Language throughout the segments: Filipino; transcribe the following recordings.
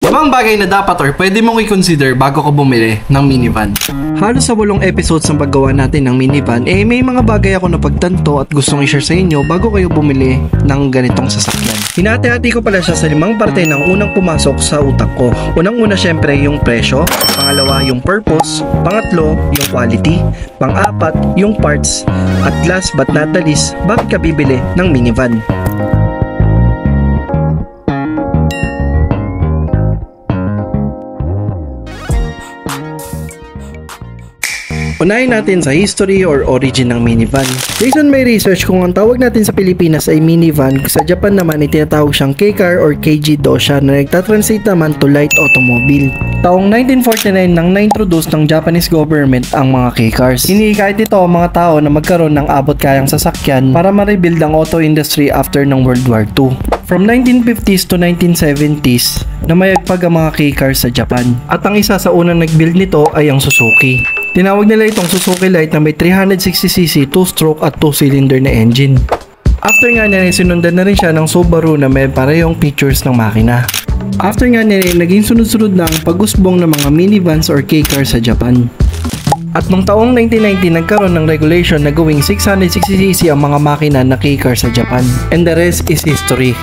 Limang bagay na dapat or pwede mong i-consider bago ka bumili ng minivan. Halos sa 8 episodes ng paggawa natin ng minivan, may mga bagay ako na pagtanto at gustong i-share sa inyo bago kayo bumili ng ganitong sasakyan. Hinati-hati ko pala siya sa 5 parte ng unang pumasok sa utak ko. Unang-una syempre yung presyo, pangalawa yung purpose, pangatlo yung quality, pang-apat yung parts, at last but not the least, bakit ka bibili ng minivan. Unahin natin sa history or origin ng minivan. Based on my research, kung ang tawag natin sa Pilipinas ay minivan, sa Japan naman ay tinatawag siyang K-car or Keiji Dosha na nagtatranslate naman to light automobile. Taong 1949 nang na-introduce ng Japanese government ang mga K-cars. Hinihikayat ito ang mga tao na magkaroon ng abot-kayang sasakyan para ma-rebuild ang auto industry after ng World War II. From 1950s to 1970s, namayagpag ang mga K-cars sa Japan. At ang isa sa unang nag-build nito ay ang Suzuki. Tinawag nila itong Suzuki Light na may 360cc 2-stroke at 2-cylinder na engine. After nga niya, sinundan na rin siya ng Subaru na may parehong features ng makina. After nga niya, naging sunod-sunod na ang pag-usbong ng mga minivans or K-cars sa Japan. At nung taong 1990, nagkaroon ng regulation na gawing 660cc ang mga makina na K-car sa Japan. And the rest is history.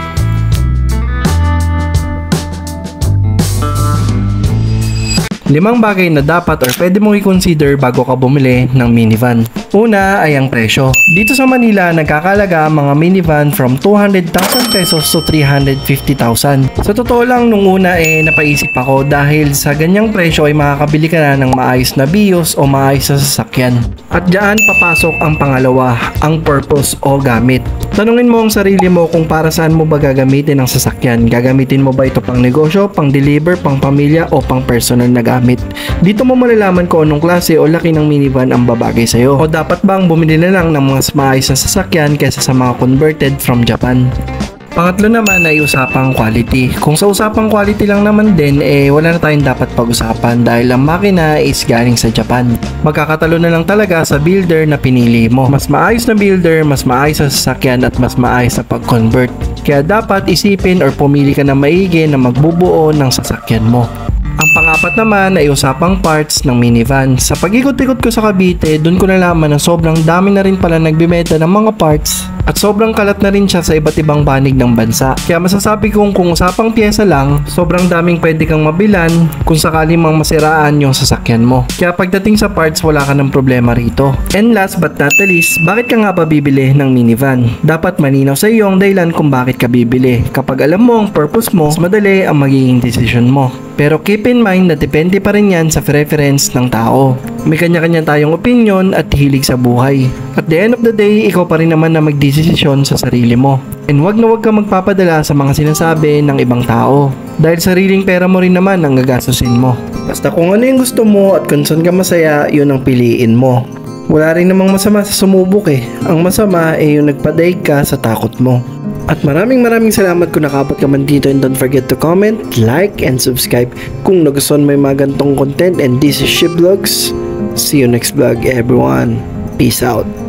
Limang bagay na dapat or pwede mong i-consider bago ka bumili ng minivan. Una ay ang presyo. Dito sa Manila, nagkakalaga ang mga minivan from 200,000 pesos to 350,000. Sa totoo lang, nung una napaisip ako dahil sa ganyang presyo ay makakabili ka na ng maayos na BIOS o maayos na sasakyan. At diyan papasok ang pangalawa, ang purpose o gamit. Tanungin mo ang sarili mo kung para saan mo ba gagamitin ang sasakyan. Gagamitin mo ba ito pang negosyo, pang deliver, pang pamilya o pang personal na gamit? Dito mo malalaman kung anong klase o laki ng minivan ang babagay sa'yo. O dapat bang bumili na lang ng mga maayos na sasakyan kaysa sa mga converted from Japan? Pangatlo naman ay usapang quality. Kung sa usapang quality lang naman din, wala na tayong dapat pag-usapan dahil ang makina is galing sa Japan. Magkakatalo na lang talaga sa builder na pinili mo. Mas maayos na builder, mas maayos sa sasakyan at mas maayos sa pag-convert. Kaya dapat isipin or pumili ka na maigi na magbubuo ng sasakyan mo. Ang pang-apat naman ay usapang parts ng minivan. Sa pag-ikot-ikot ko sa Cavite, doon ko nalaman na sobrang dami na rin pala nagbibenta ng mga parts at sobrang kalat na rin siya sa iba't ibang banig ng bansa. Kaya masasabi kong kung usapang pyesa lang, sobrang daming pwede kang mabilan kung sakali mang masiraan yung sasakyan mo. Kaya pagdating sa parts, wala ka ng problema rito. And last but not the least, bakit ka nga ba bibili ng minivan? Dapat malinaw sa iyo ang dahilan kung bakit ka bibili. Kapag alam mo ang purpose mo, mas madali ang magiging decision mo. Pero keep in mind na depende pa rin yan sa preference ng tao. May kanya-kanya tayong opinion at hilig sa buhay. At the end of the day, ikaw pa rin naman na magdesisyon sa sarili mo. And wag na wag kang magpapadala sa mga sinasabi ng ibang tao. Dahil sariling pera mo rin naman ang gagastusin mo. Basta kung ano yung gusto mo at kung saan ka masaya, yun ang piliin mo. Wala rin namang masama sa sumubok Ang masama ay yung nagpadaig ka sa takot mo. At maraming salamat kung nakabot ka man dito, and don't forget to comment, like, and subscribe kung nagustuhan mo yung mga gantong content. And this is Ship Vlogs. See you next vlog everyone. Peace out.